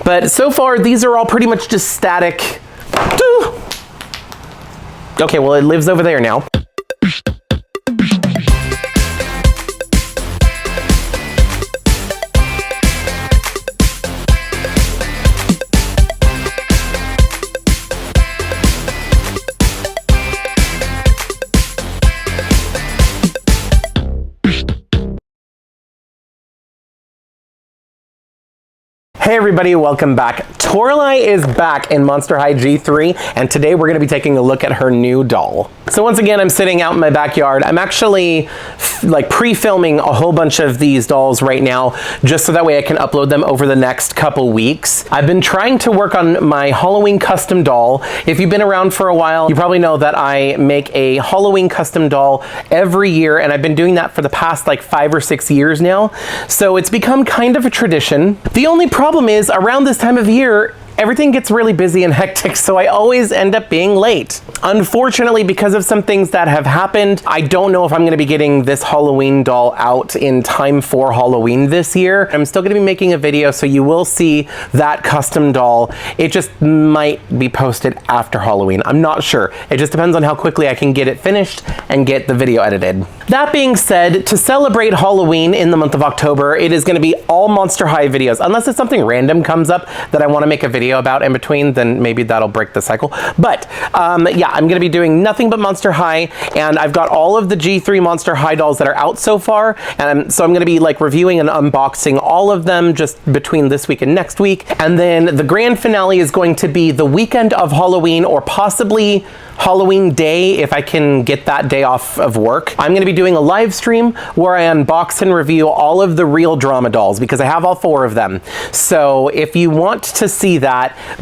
But so far, these are all pretty much just static. Okay, well, it lives over there now. Hey everybody, welcome back. Toralei is back in Monster High G3, and today we're going to be taking a look at her new doll. So once again, I'm sitting out in my backyard. I'm actually like pre-filming a whole bunch of these dolls right now, just so that way I can upload them over the next couple weeks. I've been trying to work on my Halloween custom doll. If you've been around for a while, you probably know that I make a Halloween custom doll every year, and I've been doing that for the past like 5 or 6 years now. So it's become kind of a tradition. The only problem is around this time of year, everything gets really busy and hectic, so I always end up being late. Unfortunately, because of some things that have happened, I don't know if I'm gonna be getting this Halloween doll out in time for Halloween this year. I'm still gonna be making a video, so you will see that custom doll. It just might be posted after Halloween. I'm not sure. It just depends on how quickly I can get it finished and get the video edited. That being said, to celebrate Halloween in the month of October, it is gonna be all Monster High videos. Unless it's something random comes up that I wanna make a video about in between, then maybe that'll break the cycle. But yeah, I'm gonna be doing nothing but Monster High, and I've got all of the G3 Monster High dolls that are out so far, and so I'm gonna be like reviewing and unboxing all of them just between this week and next week. And then the grand finale is going to be the weekend of Halloween, or possibly Halloween day if I can get that day off of work. I'm gonna be doing a live stream where I unbox and review all of the real drama dolls, because I have all 4 of them. So if you want to see that,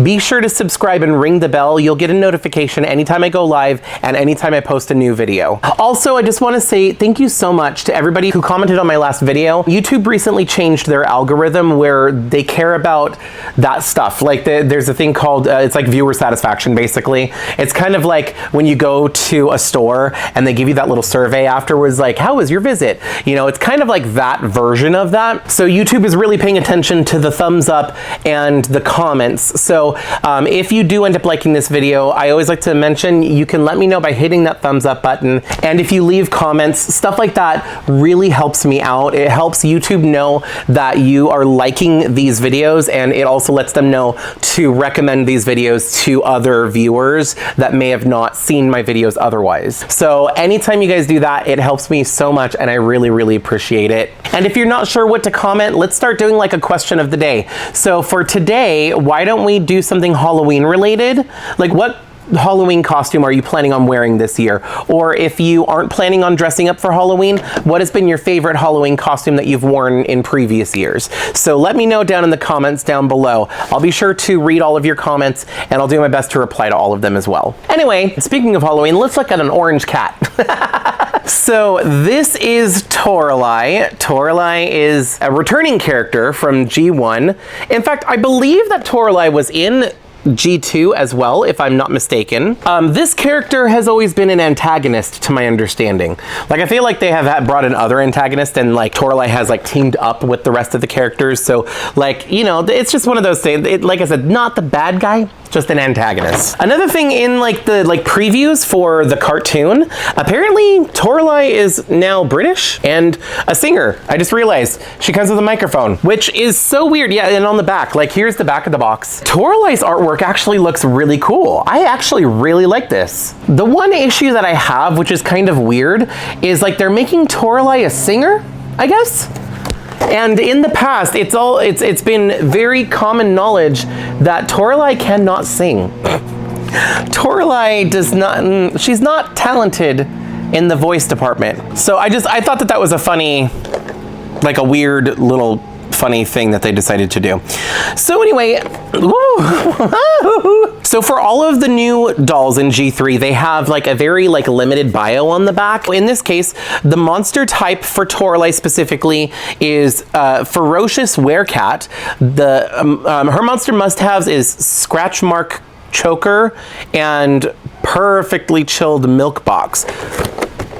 be sure to subscribe and ring the bell. You'll get a notification anytime I go live and anytime I post a new video. Also, I just want to say thank you so much to everybody who commented on my last video. YouTube recently changed their algorithm where they care about that stuff. Like there's a thing called, it's like viewer satisfaction basically. It's kind of like when you go to a store and they give you that little survey afterwards, like, how was your visit? You know, it's kind of like that version of that. So YouTube is really paying attention to the thumbs up and the comments. So if you do end up liking this video, I always like to mention you can let me know by hitting that thumbs up button. And if you leave comments, stuff like that really helps me out. It helps YouTube know that you are liking these videos, and it also lets them know to recommend these videos to other viewers that may have not seen my videos otherwise. So anytime you guys do that, it helps me so much, and I really, really appreciate it. And if you're not sure what to comment, let's start doing like a question of the day. So for today, why don't we do something Halloween related? Like, what Halloween costume are you planning on wearing this year? Or if you aren't planning on dressing up for Halloween, what has been your favorite Halloween costume that you've worn in previous years? So let me know down in the comments down below. I'll be sure to read all of your comments, and I'll do my best to reply to all of them as well. Anyway, speaking of Halloween, let's look at an orange cat. So this is Toralei. Toralei is a returning character from G1. In fact, I believe that Toralei was in G2 as well, if I'm not mistaken. This character has always been an antagonist to my understanding. Like, I feel like they have brought in other antagonists, and like Toralei has like teamed up with the rest of the characters. So like, you know, it's just one of those things. Like I said, not the bad guy, just an antagonist. Another thing in like the previews for the cartoon, apparently Toralei is now British and a singer. I just realized she comes with a microphone, which is so weird. Yeah, and on the back, like here's the back of the box. Toralei's artwork actually looks really cool. I actually really like this. The one issue that I have, which is kind of weird, is like they're making Toralei a singer, I guess. And in the past, it's been very common knowledge that Toralei cannot sing. Toralei does not, she's not talented in the voice department. So I thought that was a funny, like a weird little funny thing that they decided to do. So anyway, so for all of the new dolls in G3, they have like a very like limited bio on the back. In this case, the monster type for Toralei specifically is ferocious werecat. Her monster must-haves is scratch mark choker and perfectly chilled milk box.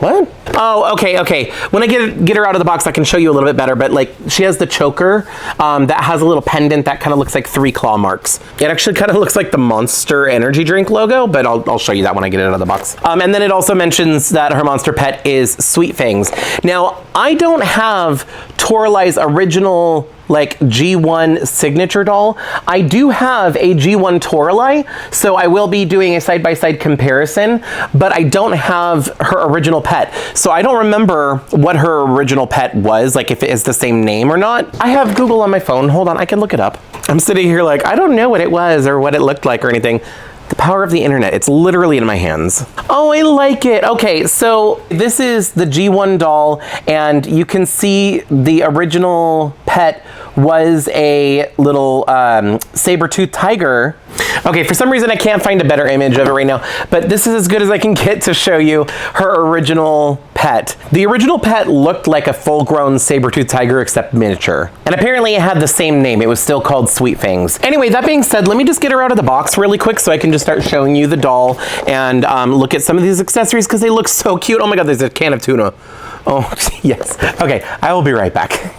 What? Oh, okay. When I get her out of the box, I can show you a little bit better, but like she has the choker that has a little pendant that kind of looks like 3 claw marks. It actually kind of looks like the Monster energy drink logo, but I'll show you that when I get it out of the box. And then it also mentions that her monster pet is Sweet Fangs. Now, I don't have Toralei's original like G1 signature doll. I do have a G1 Toralei, so I will be doing a side-by-side comparison, but I don't have her original pet. So I don't remember what her original pet was, like if it is the same name or not. I have Google on my phone. Hold on, I can look it up. I'm sitting here like, I don't know what it was or what it looked like or anything. The power of the internet, it's literally in my hands. Oh, I like it. Okay, so this is the G1 doll, and you can see the original pet was a little saber-toothed tiger. Okay, for some reason I can't find a better image of it right now, but this is as good as I can get to show you her original pet. The original pet looked like a full-grown saber-toothed tiger except miniature. And apparently it had the same name. It was still called Sweet Fangs. Anyway, that being said, let me just get her out of the box really quick so I can just start showing you the doll and look at some of these accessories because they look so cute. Oh my God, there's a can of tuna. Oh, yes. Okay, I will be right back.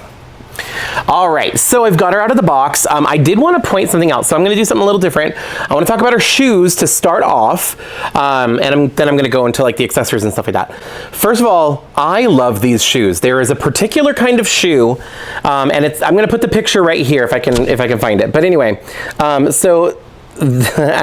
All right, so I've got her out of the box. I did want to point something out, so I'm going to do something a little different. I want to talk about her shoes to start off, and then I'm going to go into like the accessories and stuff like that. First of all, I love these shoes. There is a particular kind of shoe, and I'm going to put the picture right here if I can find it. But anyway, so I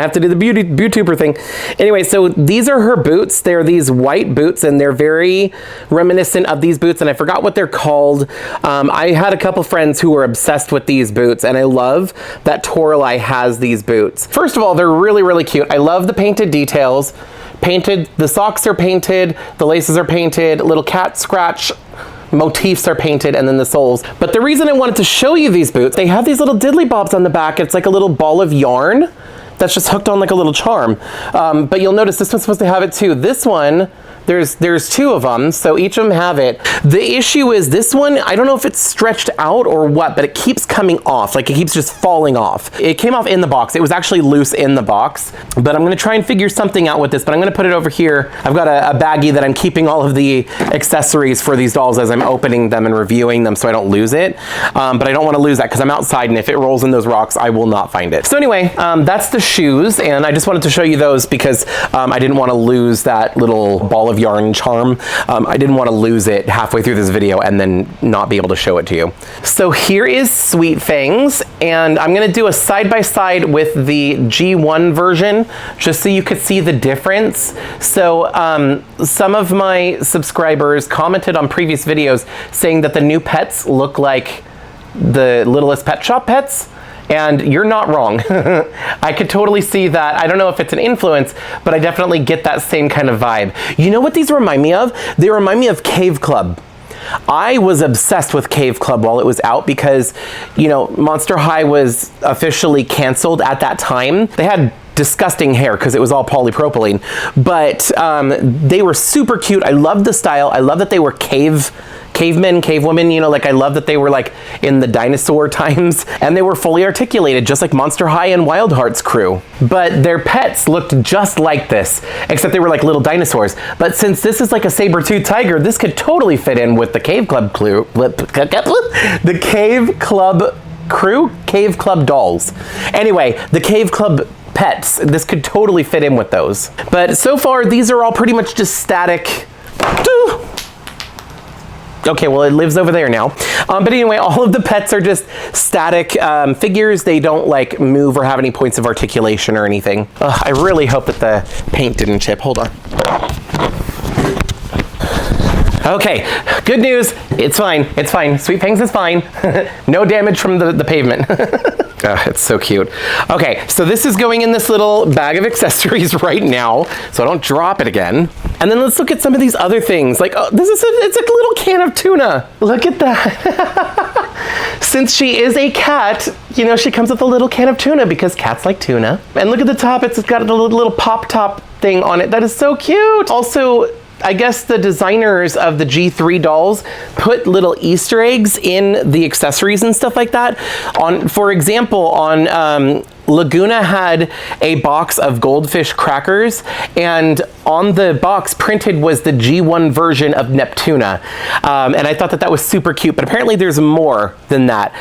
have to do the YouTuber thing. Anyway, so these are her boots. They're these white boots, and they're very reminiscent of these boots, and I forgot what they're called. I had a couple friends who were obsessed with these boots, and I love that Toralei has these boots. First of all, they're really, really cute. I love the painted details. The socks are painted, the laces are painted, little cat scratch motifs are painted, and then the soles. But the reason I wanted to show you these boots, they have these little diddly bobs on the back. It's like a little ball of yarn that's just hooked on like a little charm. But you'll notice this one's supposed to have it too. This one, there's 2 of them, so each of them have it. The issue is this one, I don't know if it's stretched out or what, but it keeps coming off, like it keeps just falling off. It came off in the box. It was actually loose in the box, but I'm gonna try and figure something out with this, but I'm gonna put it over here. I've got a baggie that I'm keeping all of the accessories for these dolls as I'm opening them and reviewing them so I don't lose it. But I don't wanna lose that because I'm outside, and if it rolls in those rocks, I will not find it. So anyway, that's the shoes, and I just wanted to show you those because I didn't wanna lose that little ball of yarn charm. I didn't want to lose it halfway through this video and then not be able to show it to you. So here is Sweet Fangs, and I'm going to do a side-by-side with the G1 version just so you could see the difference. So some of my subscribers commented on previous videos saying that the new pets look like the Littlest Pet Shop pets. And you're not wrong. I could totally see that. I don't know if it's an influence, but I definitely get that same kind of vibe. You know what these remind me of? They remind me of Cave Club. I was obsessed with Cave Club while it was out because, you know, Monster High was officially canceled at that time. They had disgusting hair because it was all polypropylene, but they were super cute. I loved the style. I love that they were cavemen, cavewomen, you know, like I love that they were like in the dinosaur times, and they were fully articulated just like Monster High and Wild Heart's crew. But their pets looked just like this, except they were like little dinosaurs. But since this is like a saber-toothed tiger, this could totally fit in with the Cave Club crew, the Cave Club crew, Cave Club dolls. Anyway, the Cave Club pets, this could totally fit in with those. But so far, these are all pretty much just static. Okay, well, it lives over there now. But anyway, all of the pets are just static figures. They don't like move or have any points of articulation or anything. I really hope that the paint didn't chip. Hold on. Okay, good news. It's fine. It's fine. Sweet Fangs is fine. No damage from the pavement. Oh, it's so cute. Okay, so this is going in this little bag of accessories right now, so I don't drop it again. And then let's look at some of these other things. Like, oh, it's a little can of tuna. Look at that. Since she is a cat, you know, she comes with a little can of tuna because cats like tuna. And look at the top. It's got a little pop top thing on it. That is so cute. Also, I guess the designers of the G3 dolls put little Easter eggs in the accessories and stuff like that. For example, on Laguna had a box of goldfish crackers, and on the box printed was the G1 version of Neptuna. And I thought that that was super cute, but apparently there's more than that.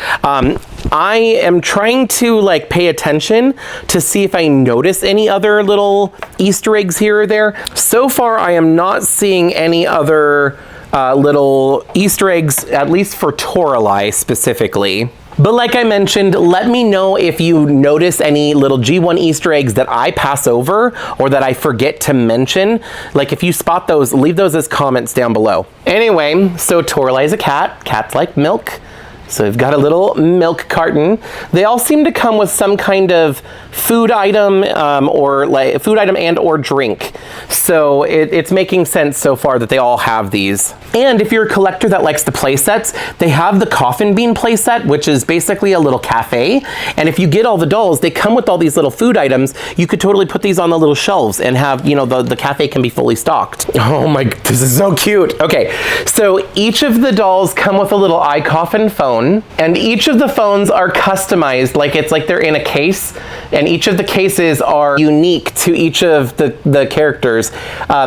I am trying to like pay attention to see if I notice any other little Easter eggs here or there. So far, I am not seeing any other little Easter eggs, at least for Toralei specifically. But like I mentioned, let me know if you notice any little G1 Easter eggs that I pass over or that I forget to mention. Like if you spot those, leave those as comments down below. Anyway, so Toralei is a cat. Cats like milk. So we've got a little milk carton. They all seem to come with some kind of food item or like food item and or drink. So it's making sense so far that they all have these. And if you're a collector that likes the play sets, they have the coffin bean play set, which is basically a little cafe. And if you get all the dolls, they come with all these little food items. You could totally put these on the little shelves and have, you know, the cafe can be fully stocked. Oh my, this is so cute. Okay, so each of the dolls come with a little iCoffin phone. And each of the phones are customized, like it's like they're in a case, and each of the cases are unique to each of the characters.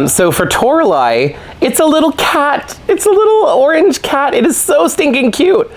So for Toralei, it's a little cat. It's a little orange cat. It is so stinking cute.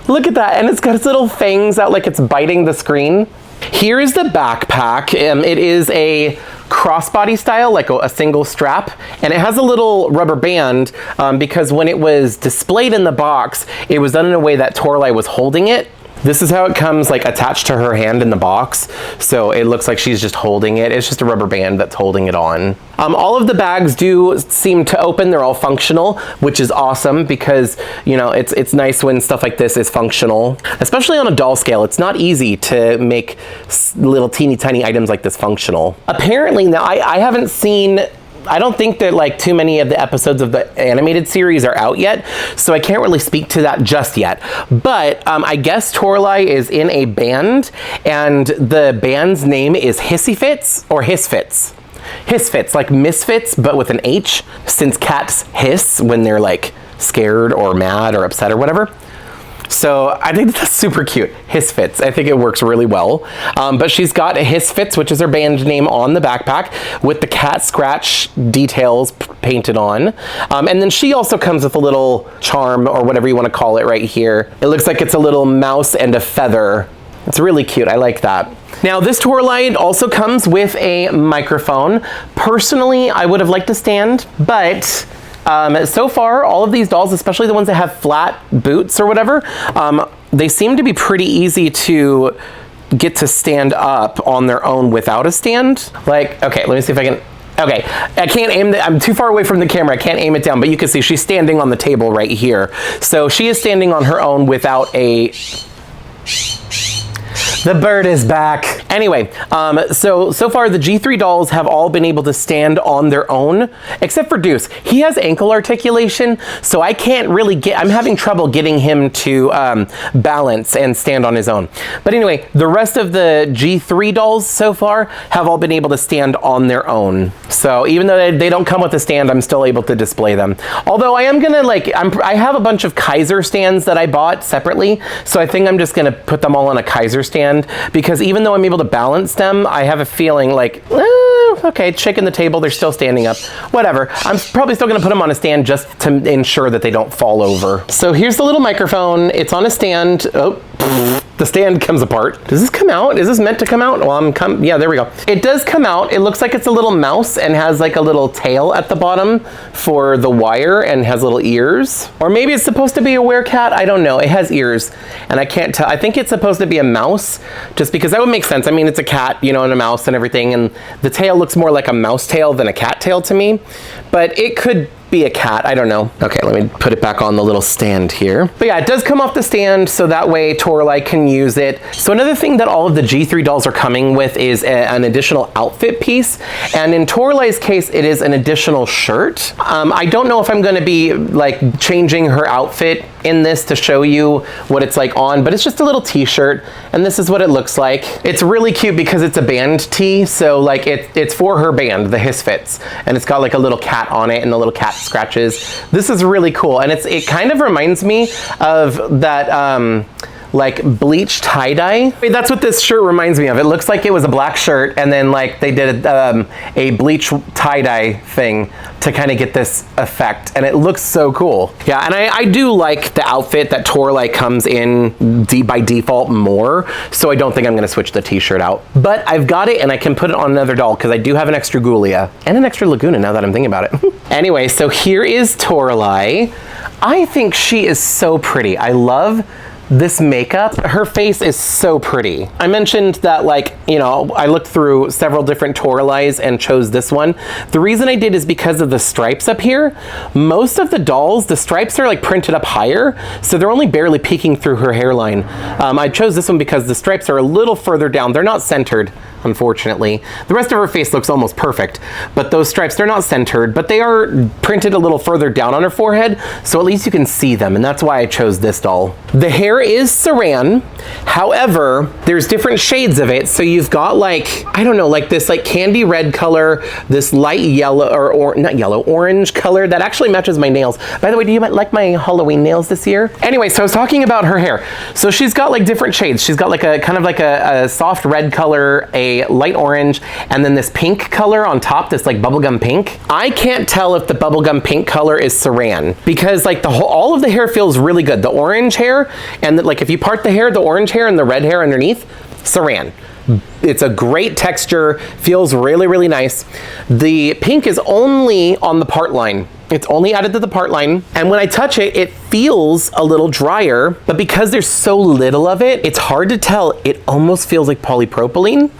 Look at that, and it's got its little fangs out like it's biting the screen. Here is the backpack. It is a crossbody style, like a single strap, and it has a little rubber band because when it was displayed in the box, it was done in a way that Toralei was holding it. This is how it comes like attached to her hand in the box. So it looks like she's just holding it. It's just a rubber band that's holding it on. All of the bags do seem to open. They're all functional, which is awesome because, you know, it's nice when stuff like this is functional, especially on a doll scale. It's not easy to make little teeny tiny items like this functional. Apparently, now I haven't seen, I don't think that like too many of the episodes of the animated series are out yet, so I can't really speak to that just yet. But I guess Toralei is in a band, and the band's name is Hissyfits or Hisfits. Hisfits, like misfits, but with an H, since cats hiss when they're like scared or mad or upset or whatever. So I think that's super cute. Hisfits. I think it works really well. But she's got Hisfits, which is her band name, on the backpack with the cat scratch details painted on. And then she also comes with a little charm or whatever you want to call it right here. It looks like it's a little mouse and a feather. It's really cute. I like that. Now this Toralei also comes with a microphone. Personally, I would have liked a stand, but so far, all of these dolls, especially the ones that have flat boots or whatever, they seem to be pretty easy to get to stand up on their own without a stand. Like, okay, let me see if I can, okay, I can't aim, I'm too far away from the camera, I can't aim it down, but you can see she's standing on the table right here. So she is standing on her own without a, the bird is back. Anyway, so far the G3 dolls have all been able to stand on their own, except for Deuce. He has ankle articulation, so I can't really I'm having trouble getting him to balance and stand on his own. But anyway, the rest of the G3 dolls so far have all been able to stand on their own. So even though they don't come with a stand, I'm still able to display them. Although I am gonna I have a bunch of Kaiser stands that I bought separately, so I think I'm just gonna put them all on a Kaiser stand, because even though I'm able to balance them, I have a feeling like, okay, shaking the table, they're still standing up. Whatever. I'm probably still gonna put them on a stand just to ensure that they don't fall over. So here's the little microphone. It's on a stand. Oh, the stand comes apart. Does this come out? Is this meant to come out? Well, yeah, there we go. It does come out. It looks like it's a little mouse and has like a little tail at the bottom for the wire and has little ears. Or maybe it's supposed to be a werecat. I don't know. It has ears and I can't tell. I think it's supposed to be a mouse just because that would make sense. I mean, it's a cat, you know, and a mouse and everything. And the tail looks more like a mouse tail than a cat tail to me, but it could be a cat. I don't know. Okay, let me put it back on the little stand here. But yeah, it does come off the stand, so that way Toralei can use it. So another thing that all of the G3 dolls are coming with is an additional outfit piece. And in Toralei's case, it is an additional shirt. I don't know if I'm gonna be like changing her outfit in this to show you what it's like on, but it's just a little t-shirt, and this is what it looks like. It's really cute because it's a band tee, so like it's for her band, the Hisfits, and it's got like a little cat on it and the little cat scratches. This is really cool, and it kind of reminds me of that like bleach tie-dye. That's what this shirt reminds me of. It looks like it was a black shirt and then like they did a bleach tie-dye thing to kind of get this effect, and it looks so cool. Yeah, and I do like the outfit that Toralei comes in by default more, so I don't think I'm gonna switch the t-shirt out. But I've got it and I can put it on another doll because I do have an extra Ghoulia and an extra Laguna now that I'm thinking about it. Anyway, so here is Toralei. I think she is so pretty. I love this makeup. Her face is so pretty. I mentioned that, like, you know, I looked through several different Toraleis and chose this one. The reason I did is because of the stripes up here. Most of the dolls, the stripes are like printed up higher, so they're only barely peeking through her hairline. I chose this one because the stripes are a little further down. They're not centered, unfortunately. The rest of her face looks almost perfect, but those stripes, they're not centered, but they are printed a little further down on her forehead, so at least you can see them, and that's why I chose this doll. The hair is saran. However, there's different shades of it, so you've got like, I don't know, like this like candy red color, this light yellow, or not yellow, orange color that actually matches my nails. By the way, do you like my Halloween nails this year? Anyway, so I was talking about her hair. So she's got like different shades. She's got like a kind of like a soft red color, a light orange, and then this pink color on top, this like bubblegum pink. I can't tell if the bubblegum pink color is saran because like all of the hair feels really good. The orange hair and like if you part the hair, the orange hair and the red hair underneath, saran. It's a great texture, feels really, really nice. The pink is only on the part line. It's only added to the part line, and when I touch it, it feels a little drier, but because there's so little of it, it's hard to tell. It almost feels like polypropylene.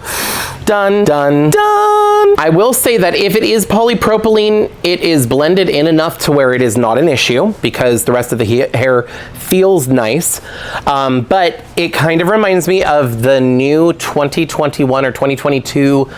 Dun, dun, dun. I will say that if it is polypropylene, it is blended in enough to where it is not an issue because the rest of the hair feels nice, but it kind of reminds me of the new 2021 or 2022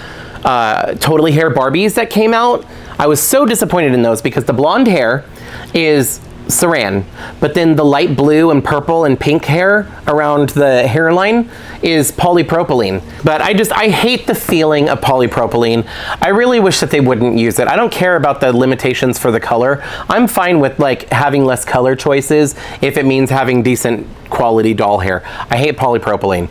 Totally Hair Barbies that came out. I was so disappointed in those because the blonde hair is saran, but then the light blue and purple and pink hair around the hairline is polypropylene. But I hate the feeling of polypropylene. I really wish that they wouldn't use it. I don't care about the limitations for the color. I'm fine with like having less color choices if it means having decent quality doll hair. I hate polypropylene.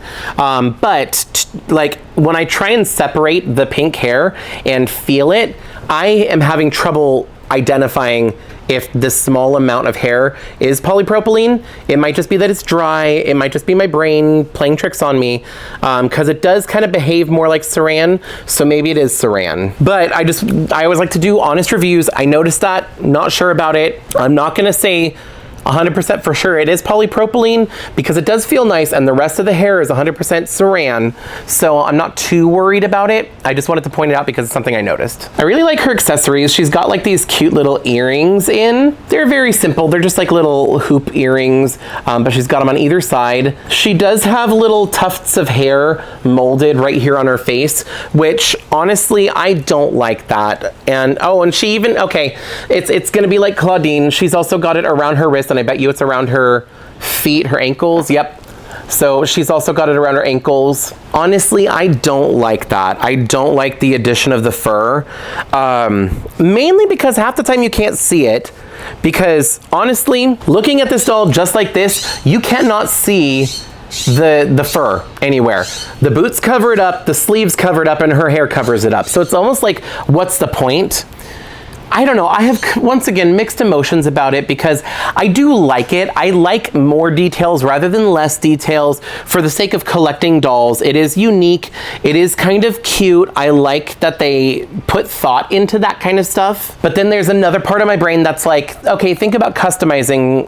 But like when I try and separate the pink hair and feel it, I am having trouble identifying if this small amount of hair is polypropylene. It might just be that it's dry. It might just be my brain playing tricks on me because it does kind of behave more like saran, so maybe it is saran. But I always like to do honest reviews. I noticed that, not sure about it. I'm not gonna say 100% for sure it is polypropylene because it does feel nice and the rest of the hair is 100% saran, so I'm not too worried about it. I just wanted to point it out because it's something I noticed. I really like her accessories. She's got like these cute little earrings in. They're very simple. They're just like little hoop earrings, but she's got them on either side. She does have little tufts of hair molded right here on her face, which honestly, I don't like that. And oh, and she even, okay, it's gonna be like Claudine. She's also got it around her wrist, and I bet you it's around her feet, her ankles. Yep. So she's also got it around her ankles. Honestly, I don't like that. I don't like the addition of the fur, mainly because half the time you can't see it. Because honestly, looking at this doll just like this, you cannot see the fur anywhere. The boots cover it up, the sleeves cover it up, and her hair covers it up. So it's almost like, what's the point? I don't know. I have, once again, mixed emotions about it because I do like it. I like more details rather than less details for the sake of collecting dolls. It is unique. It is kind of cute. I like that they put thought into that kind of stuff. But then there's another part of my brain that's like, okay, think about customizing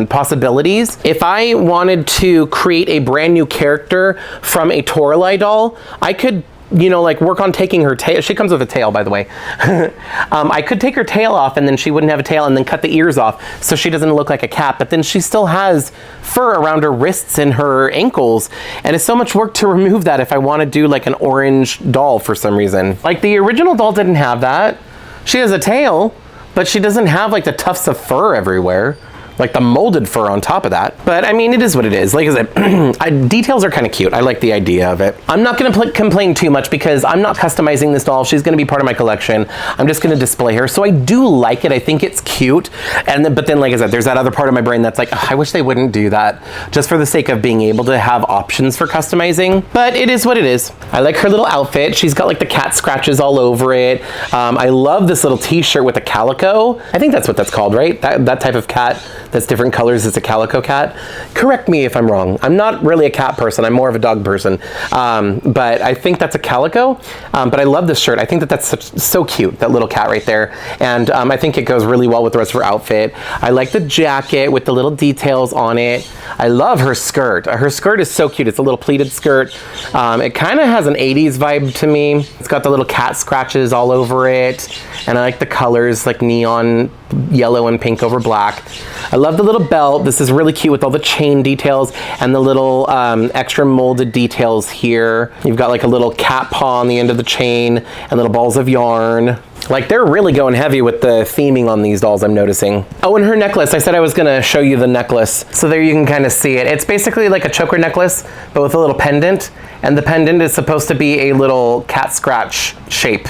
possibilities. If I wanted to create a brand new character from a Toralei doll, I could, you know, like work on taking her tail. She comes with a tail, by the way. I could take her tail off and then she wouldn't have a tail, and then cut the ears off so she doesn't look like a cat, but then she still has fur around her wrists and her ankles, and it's so much work to remove that if I want to do like an orange doll for some reason. Like the original doll didn't have that. She has a tail, but she doesn't have like the tufts of fur everywhere. like the molded fur on top of that. But I mean, it is what it is. Like I said, details are kind of cute. I like the idea of it. I'm not gonna complain too much because I'm not customizing this doll. She's gonna be part of my collection. I'm just gonna display her. So I do like it. I think it's cute. But then, like I said, there's that other part of my brain that's like, I wish they wouldn't do that just for the sake of being able to have options for customizing. But it is what it is. I like her little outfit. She's got like the cat scratches all over it. I love this little t-shirt with a calico. I think that's what that's called, right? That type of cat that's different colors is a calico cat. Correct me if I'm wrong. I'm not really a cat person. I'm more of a dog person. But I think that's a calico. But I love this shirt. I think that's so cute, that little cat right there. And I think it goes really well with the rest of her outfit. I like the jacket with the little details on it. I love her skirt. Her skirt is so cute. It's a little pleated skirt. It kind of has an 80s vibe to me. It's got the little cat scratches all over it. And I like the colors, like neon yellow and pink over black. I love the little belt. This is really cute with all the chain details and the little extra molded details here. You've got like a little cat paw on the end of the chain and little balls of yarn. Like, they're really going heavy with the theming on these dolls, I'm noticing. Oh, and her necklace. I said I was gonna show you the necklace. So there you can kind of see it. It's basically like a choker necklace, but with a little pendant. And the pendant is supposed to be a little cat scratch shape.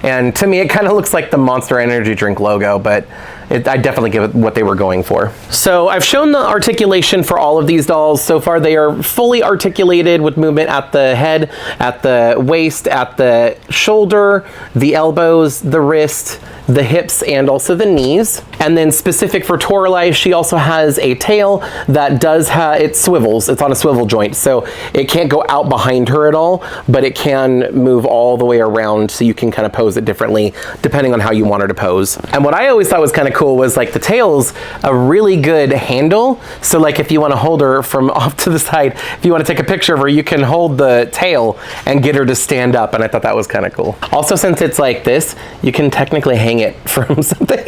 And to me, it kind of looks like the Monster Energy drink logo, but I definitely give it what they were going for. So I've shown the articulation for all of these dolls. So far, they are fully articulated with movement at the head, at the waist, at the shoulder, the elbows, the wrist, the hips, and also the knees. And then specific for Toralei, she also has a tail that does have, it swivels. It's on a swivel joint. So it can't go out behind her at all, but it can move all the way around so you can kind of pose it differently depending on how you want her to pose. And what I always thought was kind of cool was like the tail's a really good handle. So like if you want to hold her from off to the side, if you want to take a picture of her, you can hold the tail and get her to stand up. And I thought that was kind of cool. Also, since it's like this, you can technically hang it from something.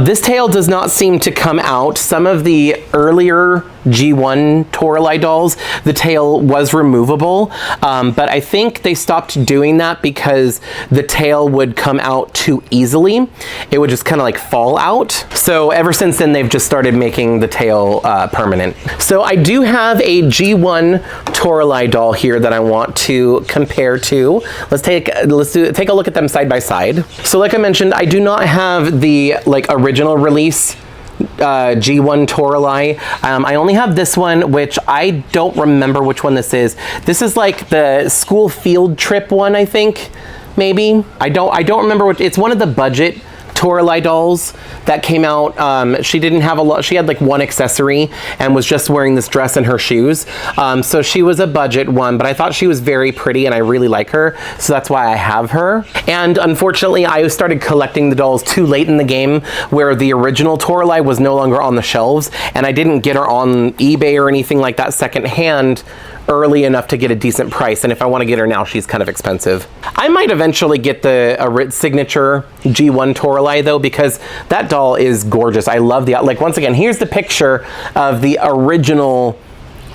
This tail does not seem to come out. Some of the earlier G1 Toralei dolls, the tail was removable, but I think they stopped doing that because the tail would come out too easily. It would just kind of like fall out. So ever since then, they've just started making the tail permanent. So I do have a G1 Toralei doll here that I want to compare to. Let's take a look at them side by side. So like I mentioned, I do not have the like original release G1 Toralei. I only have this one, which I don't remember which one this is. This is like the school field trip one, I think, maybe. I don't remember what, it's one of the budget Toralei dolls that came out. She didn't have a lot, she had like one accessory and was just wearing this dress and her shoes. So she was a budget one, but I thought she was very pretty and I really like her. So that's why I have her. And unfortunately, I started collecting the dolls too late in the game where the original Toralei was no longer on the shelves and I didn't get her on eBay or anything like that secondhand early enough to get a decent price, and if I want to get her now, she's kind of expensive. I might eventually get the signature G1 Toralei though, because that doll is gorgeous. I love the, like, once again, here's the picture of the original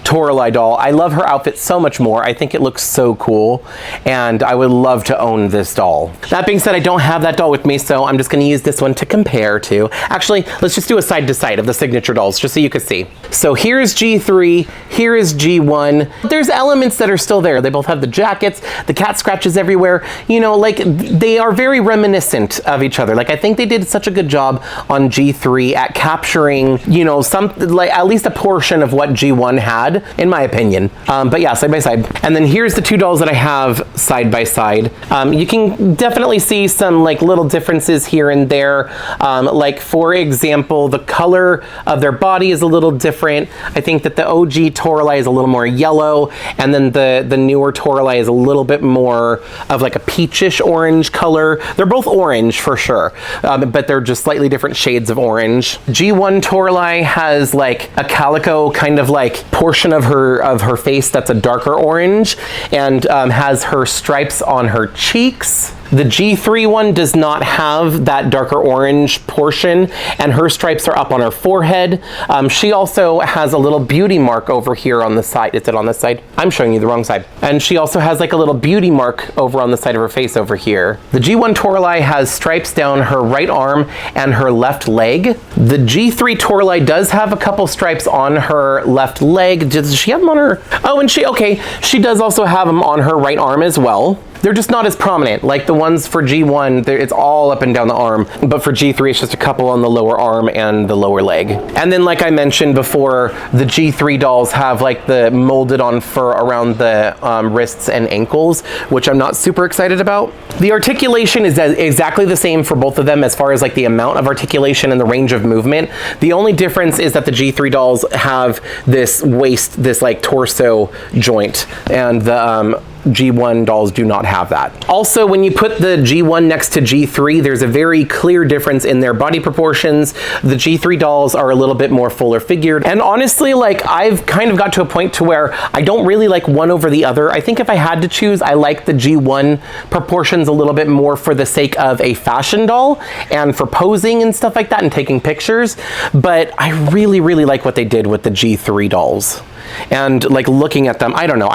Toralei doll. I love her outfit so much more. I think it looks so cool, and I would love to own this doll. That being said, I don't have that doll with me, so I'm just going to use this one to compare to. Actually, let's just do a side to side of the signature dolls, just so you can see. So here's G3, here is G1. There's elements that are still there. They both have the jackets, the cat scratches everywhere. You know, like, they are very reminiscent of each other. Like, I think they did such a good job on G3 at capturing, you know, some, like, at least a portion of what G1 had, in my opinion. But yeah, side by side. And then here's the two dolls that I have side by side. You can definitely see some like little differences here and there. Like for example, the color of their body is a little different. I think that the OG Toralei is a little more yellow, and then the newer Toralei is a little bit more of like a peachish orange color. They're both orange for sure, but they're just slightly different shades of orange. G1 Toralei has like a calico kind of like portion of her face that's a darker orange, and has her stripes on her cheeks. The G3 one does not have that darker orange portion, and her stripes are up on her forehead. She also has a little beauty mark over here on the side. Is it on this side? I'm showing you the wrong side. And she also has like a little beauty mark over on the side of her face over here. The G1 Toralei has stripes down her right arm and her left leg. The G3 Toralei does have a couple stripes on her left leg. Does she have them on her? Oh, and she does also have them on her right arm as well. They're just not as prominent. Like the ones for G1, it's all up and down the arm, but for G3, it's just a couple on the lower arm and the lower leg. And then, like I mentioned before, the G3 dolls have like the molded on fur around the wrists and ankles, which I'm not super excited about. The articulation is exactly the same for both of them as far as like the amount of articulation and the range of movement. The only difference is that the G3 dolls have this waist, this like torso joint, and the G1 dolls do not have that. Also, when you put the G1 next to G3, there's a very clear difference in their body proportions. The G3 dolls are a little bit more fuller figured. And honestly, like I've kind of got to a point to where I don't really like one over the other. I think if I had to choose, I like the G1 proportions a little bit more for the sake of a fashion doll and for posing and stuff like that and taking pictures. But I really, really like what they did with the G3 dolls. And like looking at them, I don't know,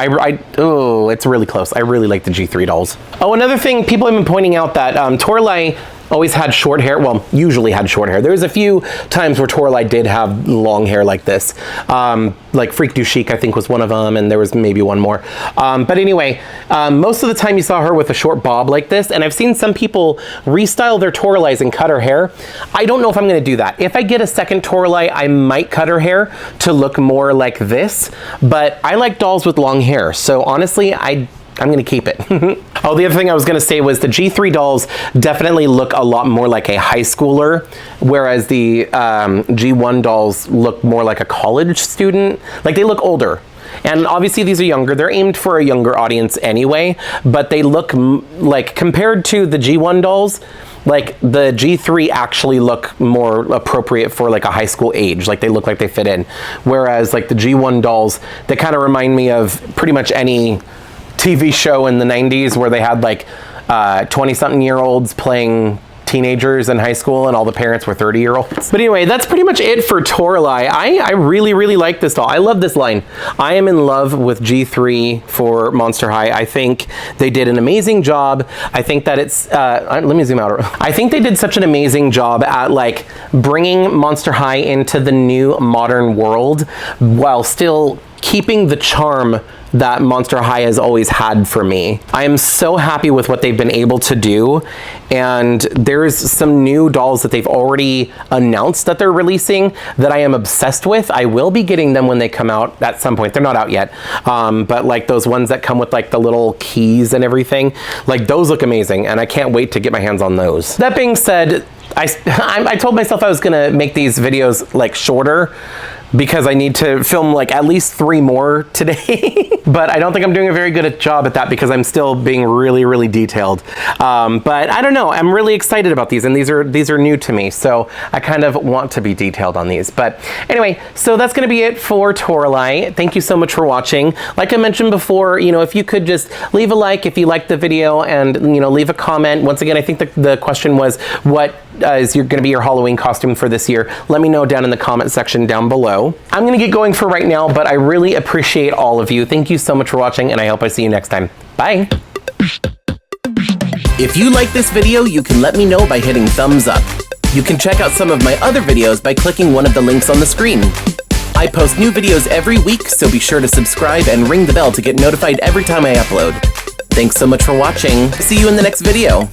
oh, it's really close. I really like the G3 dolls. Oh, another thing, people have been pointing out that Toralei always had short hair. Well, usually had short hair. There's a few times where Toralei did have long hair like this. Like Freak Du Chic, I think, was one of them, and there was maybe one more. But anyway, most of the time you saw her with a short bob like this, and I've seen some people restyle their Toralei's and cut her hair. I don't know if I'm gonna do that. If I get a second Toralei, I might cut her hair to look more like this, but I like dolls with long hair, so honestly, I'm gonna keep it. Oh, the other thing I was gonna say was the G3 dolls definitely look a lot more like a high schooler, whereas the G1 dolls look more like a college student. Like they look older. And obviously these are younger. They're aimed for a younger audience anyway, but they look like, compared to the G1 dolls, like the G3 actually look more appropriate for like a high school age. Like they look like they fit in. Whereas like the G1 dolls, they kind of remind me of pretty much any TV show in the 90s where they had like 20-something-year-olds playing teenagers in high school and all the parents were 30-year-olds. But anyway, that's pretty much it for Toralei. I really, really like this doll. I love this line. I am in love with G3 for Monster High. I think they did an amazing job. I think that it's, let me zoom out. I think they did such an amazing job at like bringing Monster High into the new modern world while still keeping the charm that Monster High has always had for me. I am so happy with what they've been able to do, and there's some new dolls that they've already announced that they're releasing that I am obsessed with. I will be getting them when they come out at some point. They're not out yet, but like those ones that come with like the little keys and everything, like those look amazing, and I can't wait to get my hands on those. That being said, I told myself I was gonna make these videos like shorter because I need to film like at least 3 more today. But I don't think I'm doing a very good job at that because I'm still being really, really detailed. But I don't know, I'm really excited about these, and these are new to me, so I kind of want to be detailed on these. But anyway, so that's gonna be it for Toralei. Thank you so much for watching. Like I mentioned before, you know, if you could just leave a like if you liked the video, and you know, leave a comment. Once again, I think the question was, what is gonna be your Halloween costume for this year? Let me know down in the comment section down below. I'm gonna get going for right now, but I really appreciate all of you. Thank you so much for watching, and I hope I see you next time. Bye. If you like this video, you can let me know by hitting thumbs up. You can check out some of my other videos by clicking one of the links on the screen. I post new videos every week, so be sure to subscribe and ring the bell to get notified every time I upload. Thanks so much for watching. See you in the next video.